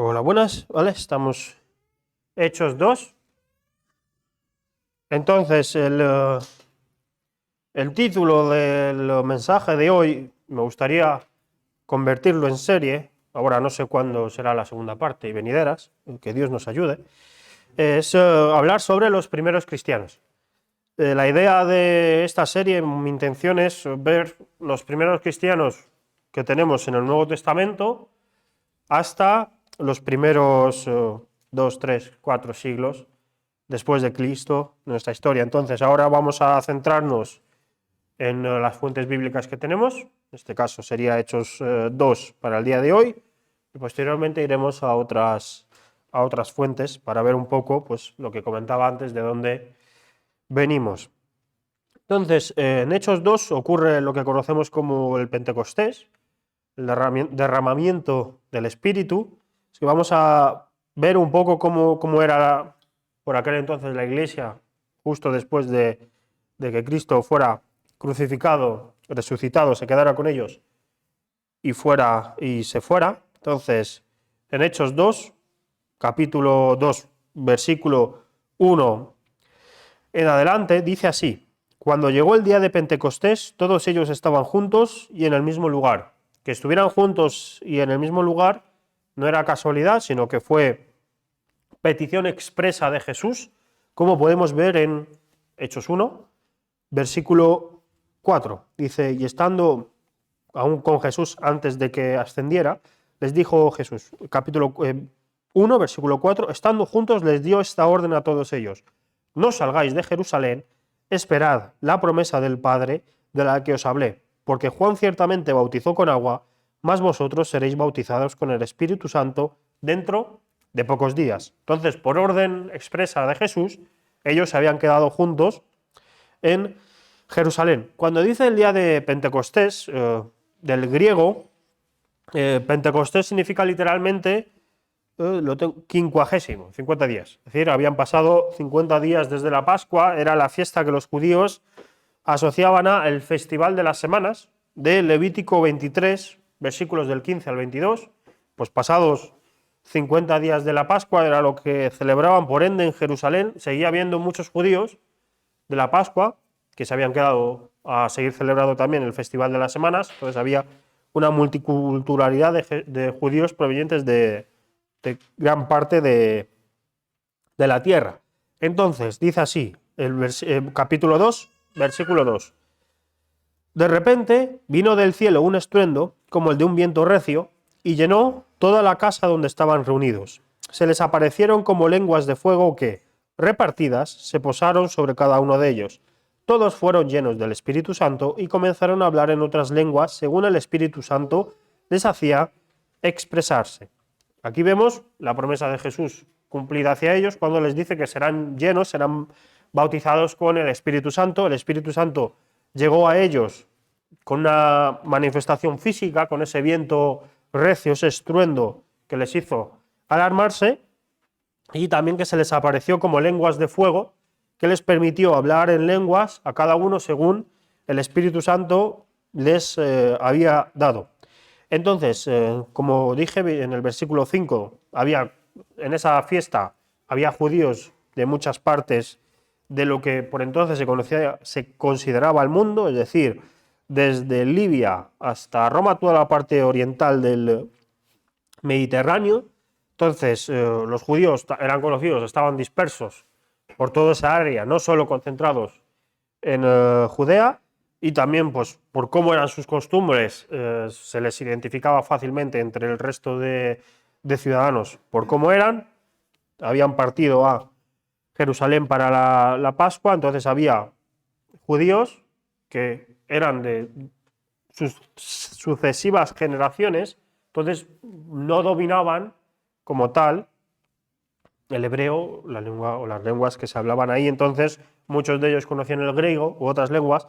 Hola, buenas, ¿vale? Estamos Hechos 2. Entonces, el título del mensaje de hoy me gustaría convertirlo en serie. Ahora no sé cuándo será la segunda parte y venideras, que Dios nos ayude. Es hablar sobre los primeros cristianos. La idea de esta serie, mi intención es ver los primeros cristianos que tenemos en el Nuevo Testamento hasta los primeros 2, 3, 4 siglos después de Cristo, nuestra historia. Entonces, ahora vamos a centrarnos en las fuentes bíblicas que tenemos. En este caso sería Hechos 2 para el día de hoy, y posteriormente iremos a otras fuentes para ver un poco, pues, lo que comentaba antes, de dónde venimos. Entonces, en Hechos 2 ocurre lo que conocemos como el Pentecostés, el derramamiento del Espíritu. Es que vamos a ver un poco cómo era por aquel entonces la iglesia, justo después de que Cristo fuera crucificado, resucitado, se quedara con ellos y se fuera. Entonces, en Hechos 2, capítulo 2, versículo 1 en adelante, dice así: cuando llegó el día de Pentecostés, todos ellos estaban juntos y en el mismo lugar. Que estuvieran juntos y en el mismo lugar no era casualidad, sino que fue petición expresa de Jesús, como podemos ver en Hechos 1, versículo 4. Dice: y estando aún con Jesús antes de que ascendiera, les dijo Jesús, capítulo 1, versículo 4, estando juntos les dio esta orden a todos ellos: no salgáis de Jerusalén, esperad la promesa del Padre de la que os hablé, porque Juan ciertamente bautizó con agua, mas vosotros seréis bautizados con el Espíritu Santo dentro de pocos días. Entonces, por orden expresa de Jesús, ellos se habían quedado juntos en Jerusalén. Cuando dice el día de Pentecostés, del griego, Pentecostés significa literalmente quincuagésimo, 50 días. Es decir, habían pasado 50 días desde la Pascua, era la fiesta que los judíos asociaban al Festival de las Semanas, de Levítico 23, versículos del 15 al 22, pues pasados 50 días de la Pascua era lo que celebraban. Por ende, en Jerusalén seguía habiendo muchos judíos de la Pascua que se habían quedado a seguir celebrando también el Festival de las Semanas. Entonces había una multiculturalidad de judíos provenientes de gran parte de la tierra. Entonces, dice así, capítulo 2, versículo 2. De repente vino del cielo un estruendo, como el de un viento recio, y llenó toda la casa donde estaban reunidos. Se les aparecieron como lenguas de fuego que, repartidas, se posaron sobre cada uno de ellos. Todos fueron llenos del Espíritu Santo y comenzaron a hablar en otras lenguas según el Espíritu Santo les hacía expresarse. Aquí vemos la promesa de Jesús cumplida hacia ellos cuando les dice que serán llenos, serán bautizados con el Espíritu Santo. El Espíritu Santo llegó a ellos con una manifestación física, con ese viento recio, ese estruendo que les hizo alarmarse, y también que se les apareció como lenguas de fuego, que les permitió hablar en lenguas a cada uno según el Espíritu Santo les había dado. Entonces, como dije en el versículo 5, en esa fiesta había judíos de muchas partes de lo que por entonces se consideraba el mundo, es decir, desde Libia hasta Roma, toda la parte oriental del Mediterráneo. Entonces, los judíos eran conocidos, estaban dispersos por toda esa área, no solo concentrados en Judea, y también, pues, por cómo eran sus costumbres, se les identificaba fácilmente entre el resto de ciudadanos por cómo eran. Habían partido a Jerusalén para la Pascua, entonces había judíos que eran de sus sucesivas generaciones, entonces no dominaban como tal el hebreo, la lengua o las lenguas que se hablaban ahí. Entonces muchos de ellos conocían el griego u otras lenguas,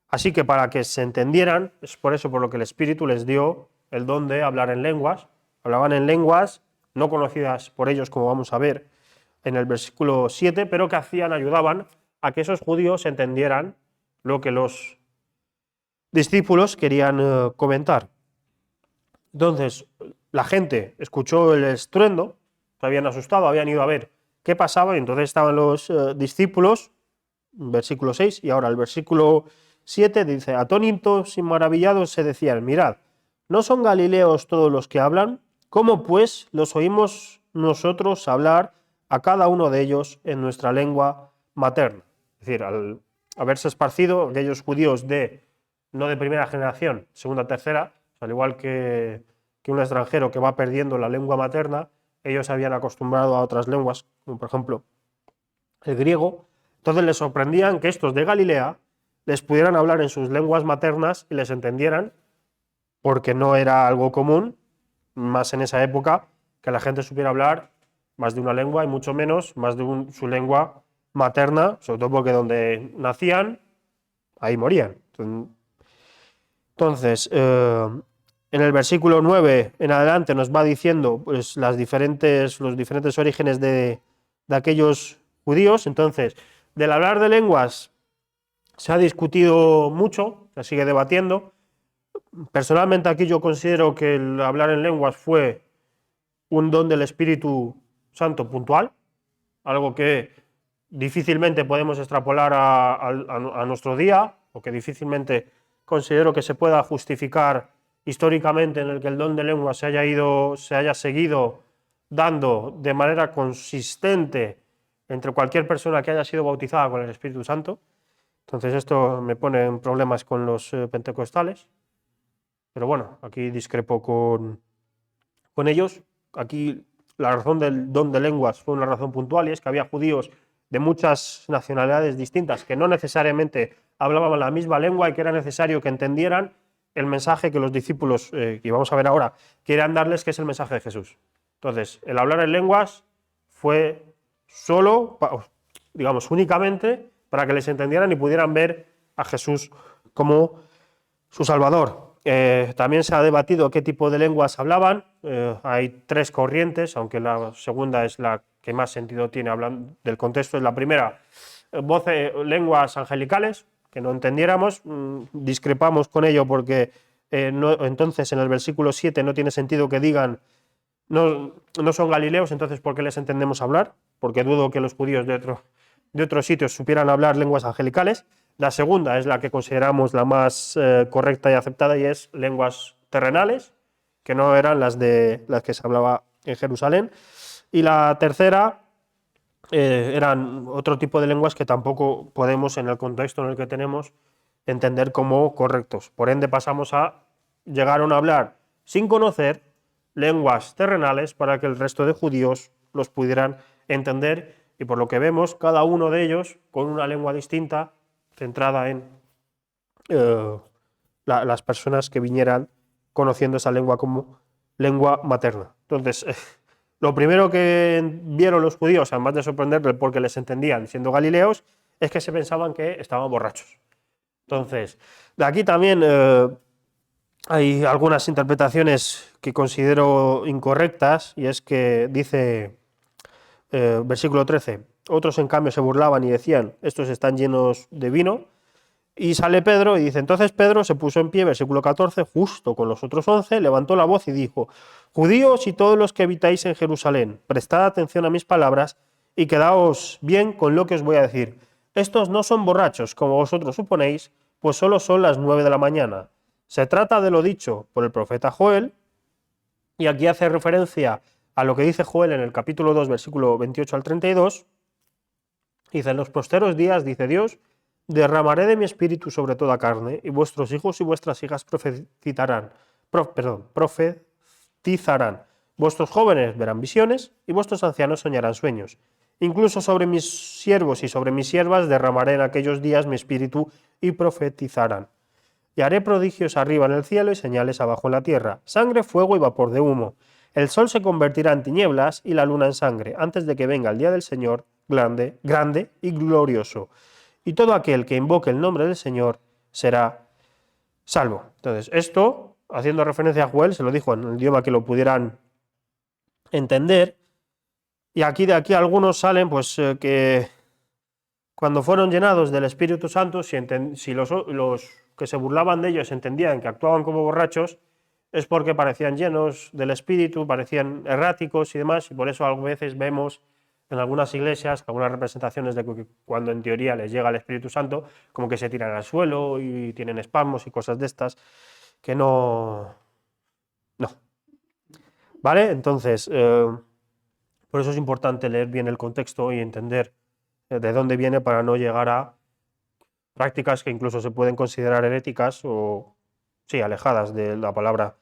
así que para que se entendieran, es por eso por lo que el Espíritu les dio el don de hablar en lenguas. Hablaban en lenguas no conocidas por ellos, como vamos a ver en el versículo 7, pero que ayudaban a que esos judíos entendieran lo que los discípulos querían comentar. Entonces, la gente escuchó el estruendo, se habían asustado, habían ido a ver qué pasaba, y entonces estaban los discípulos, versículo 6, y ahora el versículo 7 dice: atónitos y maravillados se decían, mirad, ¿no son galileos todos los que hablan? ¿Cómo pues los oímos nosotros hablar a cada uno de ellos en nuestra lengua materna? Es decir, al haberse esparcido aquellos judíos no de primera generación, segunda, tercera, al igual que un extranjero que va perdiendo la lengua materna, ellos se habían acostumbrado a otras lenguas, como por ejemplo el griego. Entonces les sorprendían que estos de Galilea les pudieran hablar en sus lenguas maternas y les entendieran, porque no era algo común, más en esa época, que la gente supiera hablar más de una lengua y mucho menos más de su lengua materna, sobre todo porque donde nacían, ahí morían. Entonces, en el versículo 9 en adelante nos va diciendo pues, los diferentes orígenes de aquellos judíos. Entonces, del hablar de lenguas se ha discutido mucho, se sigue debatiendo. Personalmente aquí yo considero que el hablar en lenguas fue un don del Espíritu Santo puntual, algo que difícilmente podemos extrapolar a nuestro día, o que difícilmente considero que se pueda justificar históricamente, en el que el don de lengua se haya seguido dando de manera consistente entre cualquier persona que haya sido bautizada con el Espíritu Santo. Entonces esto me pone en problemas con los pentecostales, pero bueno, aquí discrepo con ellos. Aquí la razón del don de lenguas fue una razón puntual, y es que había judíos de muchas nacionalidades distintas que no necesariamente hablaban la misma lengua y que era necesario que entendieran el mensaje que los discípulos, que vamos a ver ahora, querían darles, que es el mensaje de Jesús. Entonces, el hablar en lenguas fue solo, digamos, únicamente para que les entendieran y pudieran ver a Jesús como su Salvador. También se ha debatido qué tipo de lenguas hablaban. Hay tres corrientes, aunque la segunda es la que más sentido tiene hablando del contexto. Es la primera, lenguas angelicales, que no entendiéramos. Discrepamos con ello porque entonces en el versículo 7 no tiene sentido que digan no son galileos, entonces ¿por qué les entendemos hablar? Porque dudo que los judíos de otros sitios supieran hablar lenguas angelicales. La segunda es la que consideramos la más correcta y aceptada, y es lenguas terrenales, que no eran las que se hablaba en Jerusalén. Y la tercera eran otro tipo de lenguas que tampoco podemos, en el contexto en el que tenemos, entender como correctos. Por ende, llegaron a hablar sin conocer lenguas terrenales para que el resto de judíos los pudieran entender, y por lo que vemos, cada uno de ellos con una lengua distinta, centrada en las personas que vinieran conociendo esa lengua como lengua materna. Entonces, lo primero que vieron los judíos, además de sorprenderles porque les entendían siendo galileos, es que se pensaban que estaban borrachos. Entonces, de aquí también hay algunas interpretaciones que considero incorrectas, y es que dice, versículo 13, otros en cambio se burlaban y decían, estos están llenos de vino. Y sale Pedro y dice, entonces Pedro se puso en pie, versículo 14, justo con los otros 11, levantó la voz y dijo, judíos y todos los que habitáis en Jerusalén, prestad atención a mis palabras y quedaos bien con lo que os voy a decir. Estos no son borrachos, como vosotros suponéis, pues solo son las 9 de la mañana. Se trata de lo dicho por el profeta Joel, y aquí hace referencia a lo que dice Joel en el capítulo 2, versículo 28 al 32. Dice, en los posteros días, dice Dios, derramaré de mi espíritu sobre toda carne, y vuestros hijos y vuestras hijas profetizarán. Vuestros jóvenes verán visiones, y vuestros ancianos soñarán sueños. Incluso sobre mis siervos y sobre mis siervas derramaré en aquellos días mi espíritu, y profetizarán. Y haré prodigios arriba en el cielo y señales abajo en la tierra, sangre, fuego y vapor de humo. El sol se convertirá en tinieblas y la luna en sangre, antes de que venga el día del Señor grande y glorioso. Y todo aquel que invoque el nombre del Señor será salvo. Entonces, esto, haciendo referencia a Joel, se lo dijo en el idioma que lo pudieran entender. Y de aquí algunos salen, pues, que cuando fueron llenados del Espíritu Santo, si los que se burlaban de ellos entendían que actuaban como borrachos, es porque parecían llenos del Espíritu, parecían erráticos y demás, y por eso a veces vemos en algunas iglesias algunas representaciones de que cuando en teoría les llega el Espíritu Santo, como que se tiran al suelo y tienen espasmos y cosas de estas, que no. ¿Vale? Entonces, por eso es importante leer bien el contexto y entender de dónde viene para no llegar a prácticas que incluso se pueden considerar heréticas o, sí, alejadas de la palabra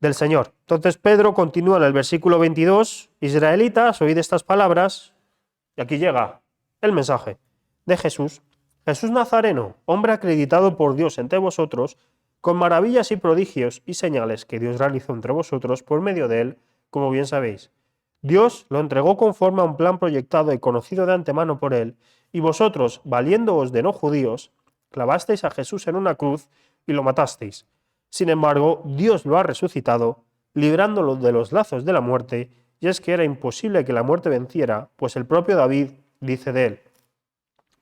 del Señor. Entonces Pedro continúa en el versículo 22, israelitas, oíd estas palabras, y aquí llega el mensaje de Jesús. Jesús Nazareno, hombre acreditado por Dios entre vosotros, con maravillas y prodigios y señales que Dios realizó entre vosotros por medio de él, como bien sabéis. Dios lo entregó conforme a un plan proyectado y conocido de antemano por él, y vosotros, valiéndoos de no judíos, clavasteis a Jesús en una cruz y lo matasteis. Sin embargo, Dios lo ha resucitado, librándolo de los lazos de la muerte, y es que era imposible que la muerte venciera, pues el propio David dice de él.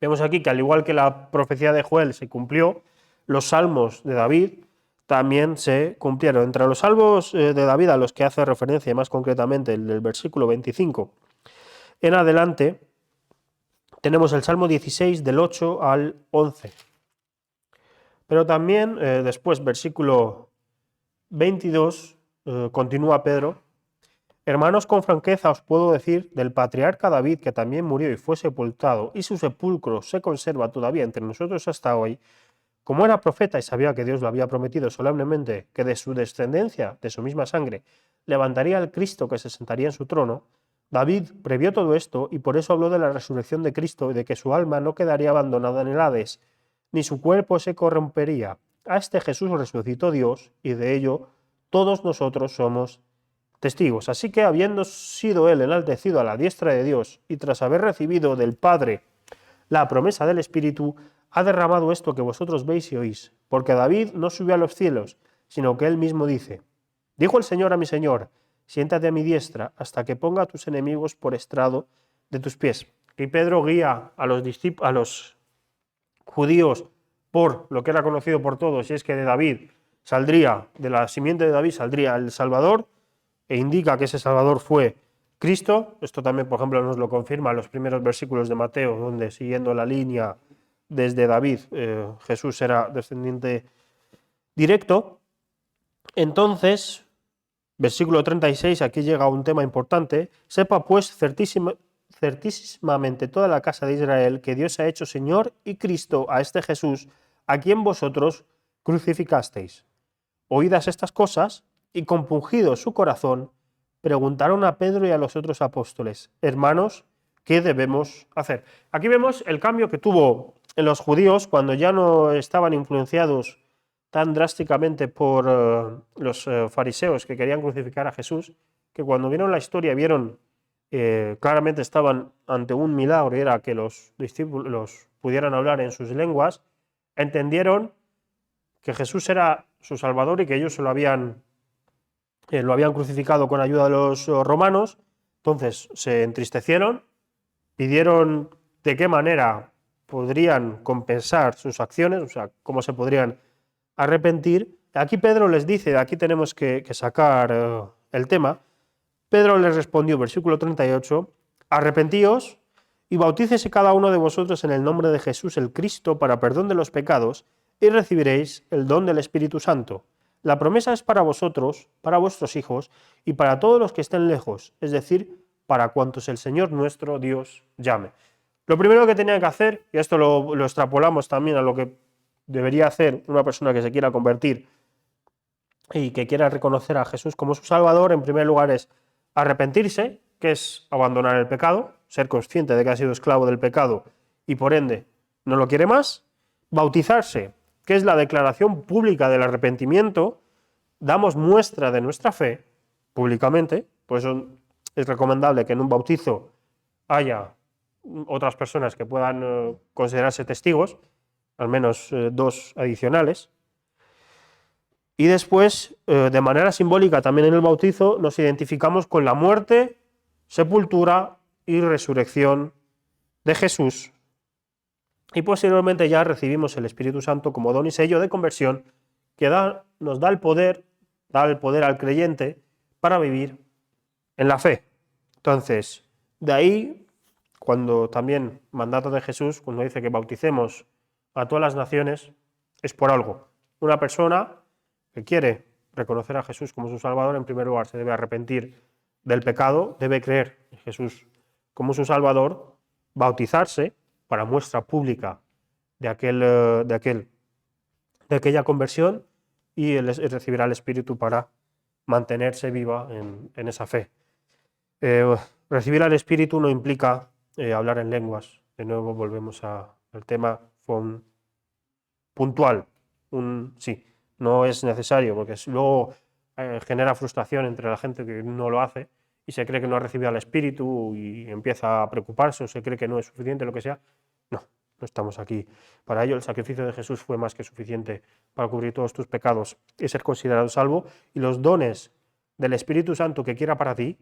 Vemos aquí que al igual que la profecía de Joel se cumplió, los salmos de David también se cumplieron. Entre los salmos de David a los que hace referencia, más concretamente el del versículo 25 en adelante, tenemos el Salmo 16 del 8 al 11. Pero también después, versículo 22, continúa Pedro. Hermanos, con franqueza os puedo decir del patriarca David, que también murió y fue sepultado, y su sepulcro se conserva todavía entre nosotros hasta hoy. Como era profeta y sabía que Dios lo había prometido solemnemente, que de su descendencia, de su misma sangre, levantaría al Cristo que se sentaría en su trono, David previó todo esto y por eso habló de la resurrección de Cristo y de que su alma no quedaría abandonada en el Hades, ni su cuerpo se corrompería. A este Jesús resucitó Dios y de ello todos nosotros somos testigos. Así que, habiendo sido él enaltecido a la diestra de Dios y tras haber recibido del Padre la promesa del Espíritu, ha derramado esto que vosotros veis y oís. Porque David no subió a los cielos, sino que él mismo dice: dijo el Señor a mi Señor, siéntate a mi diestra hasta que ponga a tus enemigos por estrado de tus pies. Y Pedro guía a los judíos por lo que era conocido por todos, y es que de David saldría, de la simiente de David saldría el Salvador, e indica que ese Salvador fue Cristo. Esto también, por ejemplo, nos lo confirma los primeros versículos de Mateo, donde siguiendo la línea desde David, Jesús era descendiente directo. Entonces, versículo 36, aquí llega un tema importante. Sepa pues certísimamente toda la casa de Israel que Dios ha hecho Señor y Cristo a este Jesús, a quien vosotros crucificasteis. Oídas estas cosas, y compungido su corazón, preguntaron a Pedro y a los otros apóstoles: hermanos, ¿qué debemos hacer? Aquí vemos el cambio que tuvo en los judíos cuando ya no estaban influenciados tan drásticamente por los fariseos que querían crucificar a Jesús, que cuando vieron la historia vieron claramente estaban ante un milagro y era que los discípulos pudieran hablar en sus lenguas, entendieron que Jesús era su Salvador y que ellos lo habían crucificado con ayuda de los romanos. Entonces se entristecieron, pidieron de qué manera podrían compensar sus acciones, o sea, cómo se podrían arrepentir. Aquí Pedro les dice, aquí tenemos que sacar el tema. Pedro les respondió, versículo 38, arrepentíos y bautícese cada uno de vosotros en el nombre de Jesús el Cristo para perdón de los pecados y recibiréis el don del Espíritu Santo. La promesa es para vosotros, para vuestros hijos y para todos los que estén lejos, es decir, para cuantos el Señor nuestro Dios llame. Lo primero que tenía que hacer, y esto lo extrapolamos también a lo que debería hacer una persona que se quiera convertir y que quiera reconocer a Jesús como su Salvador, en primer lugar es arrepentirse, que es abandonar el pecado, ser consciente de que ha sido esclavo del pecado y por ende no lo quiere más. Bautizarse, que es la declaración pública del arrepentimiento, damos muestra de nuestra fe públicamente, por eso es recomendable que en un bautizo haya otras personas que puedan considerarse testigos, al menos dos adicionales. Y después, de manera simbólica también en el bautizo, nos identificamos con la muerte, sepultura y resurrección de Jesús. Y posteriormente ya recibimos el Espíritu Santo como don y sello de conversión que nos da el poder da el poder al creyente para vivir en la fe. Entonces, de ahí, cuando también mandato de Jesús, cuando dice que bauticemos a todas las naciones, es por algo. Una persona que quiere reconocer a Jesús como su Salvador, en primer lugar, se debe arrepentir del pecado, debe creer en Jesús como su Salvador, bautizarse para muestra pública de aquella conversión y recibirá el Espíritu para mantenerse viva en esa fe. Recibir al Espíritu no implica hablar en lenguas. De nuevo volvemos al tema puntual. Sí, no es necesario, porque luego genera frustración entre la gente que no lo hace y se cree que no ha recibido al Espíritu y empieza a preocuparse o se cree que no es suficiente, lo que sea. No estamos aquí para ello. El sacrificio de Jesús fue más que suficiente para cubrir todos tus pecados y ser considerado salvo. Y los dones del Espíritu Santo que quiera para ti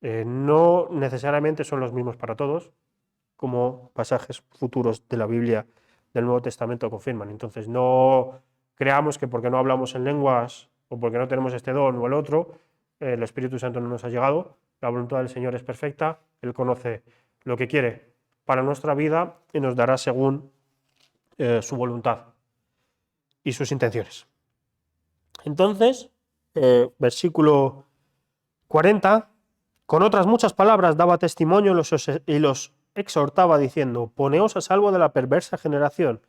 no necesariamente son los mismos para todos, como pasajes futuros de la Biblia del Nuevo Testamento confirman. Entonces no creamos que porque no hablamos en lenguas o porque no tenemos este don o el otro, el Espíritu Santo no nos ha llegado. La voluntad del Señor es perfecta, Él conoce lo que quiere para nuestra vida y nos dará según su voluntad y sus intenciones. Entonces, versículo 40, con otras muchas palabras daba testimonio y los exhortaba diciendo: poneos a salvo de la perversa generación.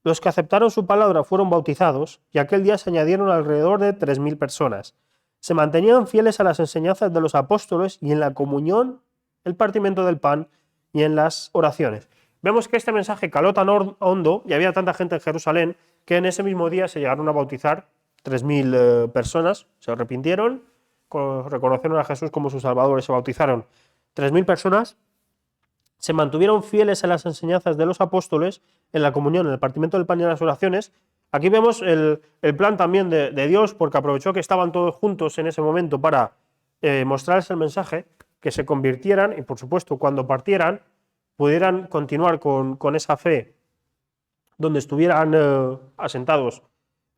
Los que aceptaron su palabra fueron bautizados y aquel día se añadieron alrededor de 3.000 personas. Se mantenían fieles a las enseñanzas de los apóstoles y en la comunión, el partimiento del pan y en las oraciones. Vemos que este mensaje caló tan hondo y había tanta gente en Jerusalén que en ese mismo día se llegaron a bautizar 3.000 personas, se arrepintieron, reconocieron a Jesús como su Salvador y se bautizaron 3.000 personas, se mantuvieron fieles a las enseñanzas de los apóstoles, en la comunión, en el partimiento del pan y en las oraciones. Aquí vemos el plan también de Dios, porque aprovechó que estaban todos juntos en ese momento para mostrarles el mensaje, que se convirtieran y, por supuesto, cuando partieran, pudieran continuar con esa fe donde estuvieran asentados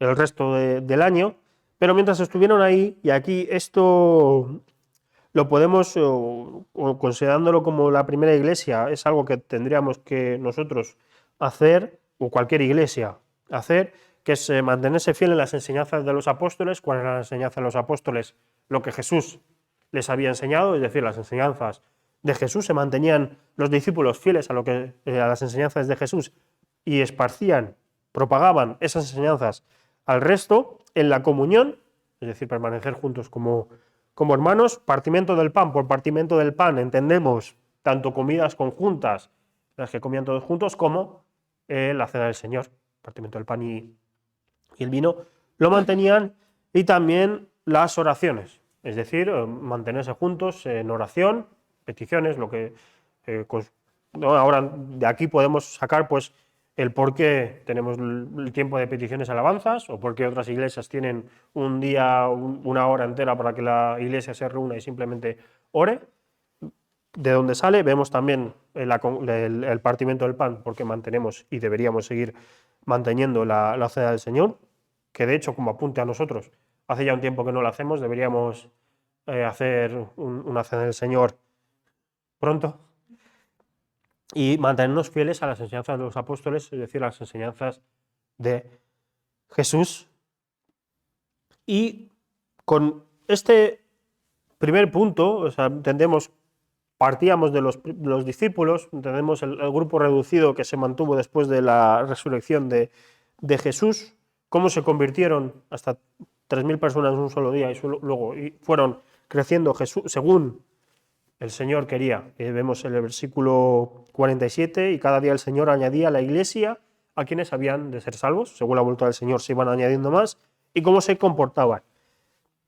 el resto del año, pero mientras estuvieron ahí, y aquí esto lo podemos, considerándolo como la primera iglesia, es algo que tendríamos que nosotros hacer, o cualquier iglesia hacer, que es mantenerse fiel en las enseñanzas de los apóstoles. ¿Cuál era la enseñanza de los apóstoles? Lo que Jesús les había enseñado, es decir, las enseñanzas de Jesús. Se mantenían los discípulos fieles a las enseñanzas de Jesús y esparcían, propagaban esas enseñanzas al resto en la comunión, es decir, permanecer juntos como hermanos. Partimiento del pan. Por partimiento del pan entendemos tanto comidas conjuntas, las que comían todos juntos, como la cena del Señor, partimiento del pan y el vino, lo mantenían, y también las oraciones, es decir, mantenerse juntos en oración, peticiones, lo que ahora de aquí podemos sacar pues el por qué tenemos el tiempo de peticiones y alabanzas, o por qué otras iglesias tienen un día, una hora entera para que la iglesia se reúna y simplemente ore. De dónde sale, vemos también el partimiento del pan, porque mantenemos y deberíamos seguir manteniendo la cena del Señor, que de hecho, como apunte a nosotros, hace ya un tiempo que no la hacemos, deberíamos hacer una cena del Señor pronto, y mantenernos fieles a las enseñanzas de los apóstoles, es decir, a las enseñanzas de Jesús. Y con este primer punto, o sea, partíamos de los discípulos, entendemos el grupo reducido que se mantuvo después de la resurrección de Jesús, cómo se convirtieron hasta 3.000 personas en un solo día y luego fueron creciendo Jesús según el Señor quería. Vemos en el versículo 47, y cada día el Señor añadía a la iglesia a quienes habían de ser salvos, según la voluntad del Señor se iban añadiendo más, y cómo se comportaban.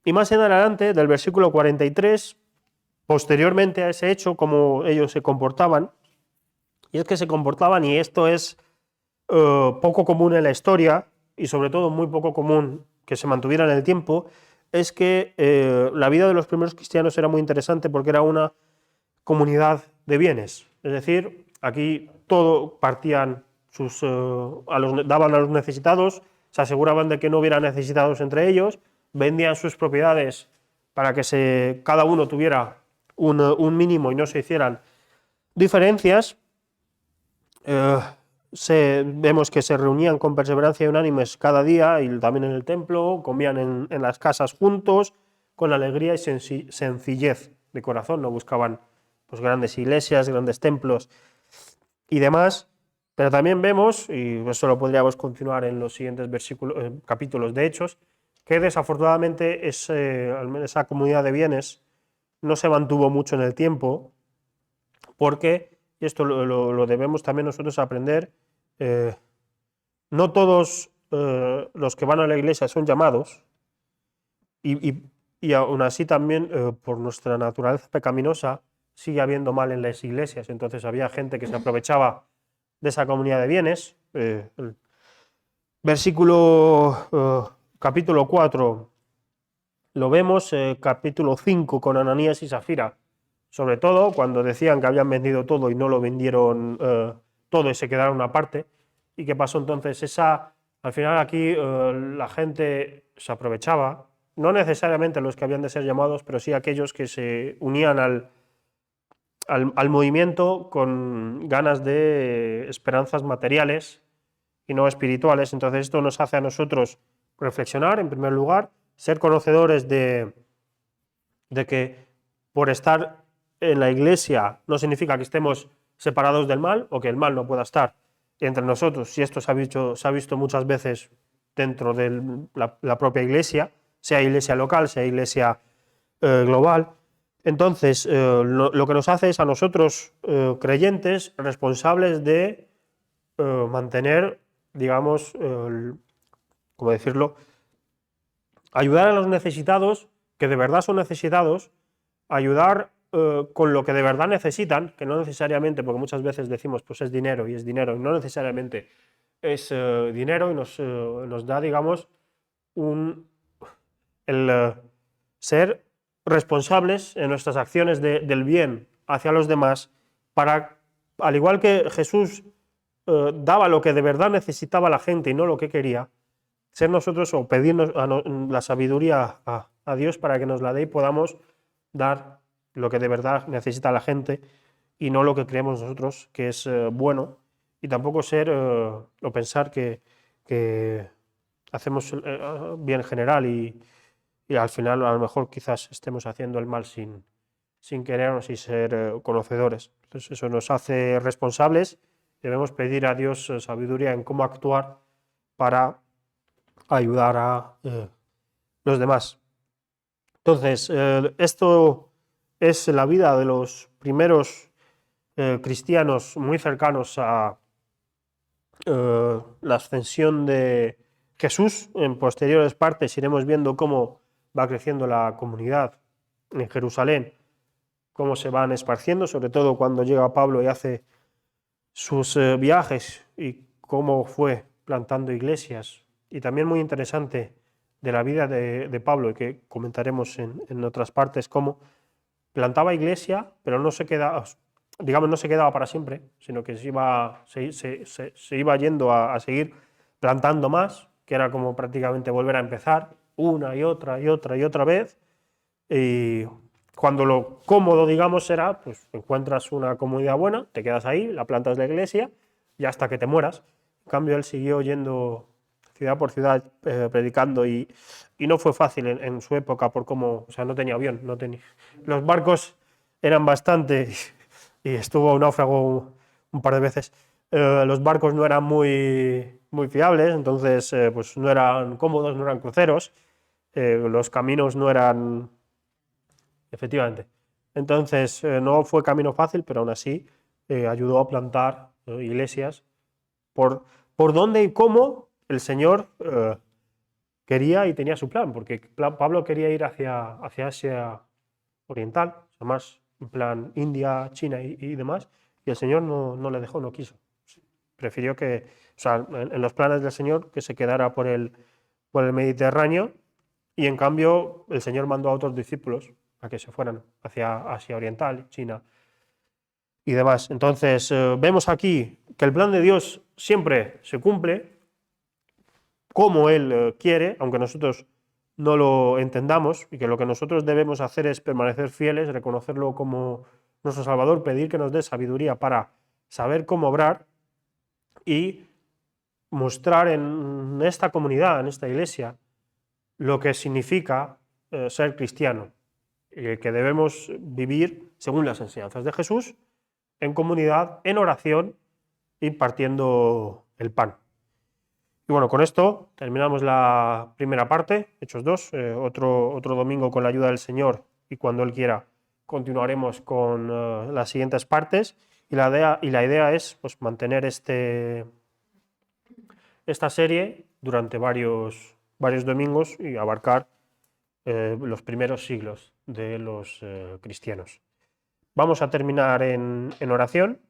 Y más en adelante, del versículo 43, posteriormente a ese hecho, cómo ellos se comportaban, y es que se comportaban, y esto es poco común en la historia, y sobre todo muy poco común que se mantuviera en el tiempo, es que la vida de los primeros cristianos era muy interesante porque era una comunidad de bienes. Es decir, aquí todo partían daban a los necesitados, se aseguraban de que no hubiera necesitados entre ellos, vendían sus propiedades para que cada uno tuviera un mínimo y no se hicieran diferencias. Vemos que se reunían con perseverancia y unánimes cada día y también en el templo, comían en las casas juntos, con alegría y sencillez de corazón, no buscaban pues, grandes iglesias, grandes templos y demás, pero también vemos, y eso lo podríamos continuar en los siguientes capítulos de Hechos, que desafortunadamente esa comunidad de bienes no se mantuvo mucho en el tiempo, porque, y esto lo debemos también nosotros aprender, no todos los que van a la iglesia son llamados, y aún así también por nuestra naturaleza pecaminosa sigue habiendo mal en las iglesias. Entonces había gente que se aprovechaba de esa comunidad de bienes. El capítulo 4 lo vemos, capítulo 5 con Ananías y Safira, sobre todo cuando decían que habían vendido todo y no lo vendieron todo y se quedaron una parte. ¿Y qué pasó entonces? Al final aquí la gente se aprovechaba, no necesariamente los que habían de ser llamados, pero sí aquellos que se unían al movimiento con ganas de esperanzas materiales y no espirituales. Entonces esto nos hace a nosotros reflexionar, en primer lugar, ser conocedores de que por estar en la iglesia no significa que estemos separados del mal o que el mal no pueda estar entre nosotros, y esto se ha visto muchas veces dentro de la propia iglesia, sea iglesia local, sea iglesia global. Entonces, lo que nos hace es a nosotros, creyentes, responsables de mantener, digamos, ¿cómo decirlo?, ayudar a los necesitados, que de verdad son necesitados, ayudar con lo que de verdad necesitan, que no necesariamente, porque muchas veces decimos, pues es dinero, y no necesariamente es dinero, y nos da, digamos, el ser responsables en nuestras acciones del bien hacia los demás, para, al igual que Jesús daba lo que de verdad necesitaba la gente y no lo que quería, ser nosotros o pedirnos la sabiduría a Dios para que nos la dé y podamos dar lo que de verdad necesita la gente y no lo que creemos nosotros que es bueno, y tampoco ser o pensar que hacemos bien general y al final a lo mejor quizás estemos haciendo el mal sin querernos y ser conocedores. Entonces eso nos hace responsables. Debemos pedir a Dios sabiduría en cómo actuar para ayudar a los demás. Entonces, esto es la vida de los primeros cristianos muy cercanos a la ascensión de Jesús. En posteriores partes iremos viendo cómo va creciendo la comunidad en Jerusalén, cómo se van esparciendo, sobre todo cuando llega Pablo y hace sus viajes, y cómo fue plantando iglesias. Y también muy interesante de la vida de Pablo, y que comentaremos en otras partes, cómo plantaba iglesia, pero no se quedaba, digamos, no se quedaba para siempre, sino que se iba yendo a seguir plantando más, que era como prácticamente volver a empezar una y otra y otra y otra vez. Y cuando lo cómodo, digamos, será, pues encuentras una comunidad buena, te quedas ahí, la plantas la iglesia y hasta que te mueras. En cambio, él siguió yendo ciudad por ciudad predicando, y no fue fácil en su época por cómo, o sea, no tenía avión, los barcos eran bastante, y estuvo náufrago un par de veces. Los barcos no eran muy fiables, entonces pues no eran cómodos, no eran cruceros, los caminos no eran, efectivamente. Entonces no fue camino fácil, pero aún así ayudó a plantar iglesias por dónde y cómo el Señor quería y tenía su plan, porque Pablo quería ir hacia Asia Oriental, o sea, más en plan India, China y demás, y el Señor no le dejó, no quiso. Prefirió que, o sea, en los planes del Señor, que se quedara por el Mediterráneo, y en cambio el Señor mandó a otros discípulos a que se fueran hacia Asia Oriental, China y demás. Entonces vemos aquí que el plan de Dios siempre se cumple como Él quiere, aunque nosotros no lo entendamos y que lo que nosotros debemos hacer es permanecer fieles, reconocerlo como nuestro Salvador, pedir que nos dé sabiduría para saber cómo obrar y mostrar en esta comunidad, en esta iglesia, lo que significa ser cristiano, que debemos vivir según las enseñanzas de Jesús, en comunidad, en oración y partiendo el pan. Y bueno, con esto terminamos la primera parte, Hechos 2, otro domingo con la ayuda del Señor y cuando Él quiera continuaremos con las siguientes partes y la idea es pues, mantener esta serie durante varios domingos y abarcar los primeros siglos de los cristianos. Vamos a terminar en oración.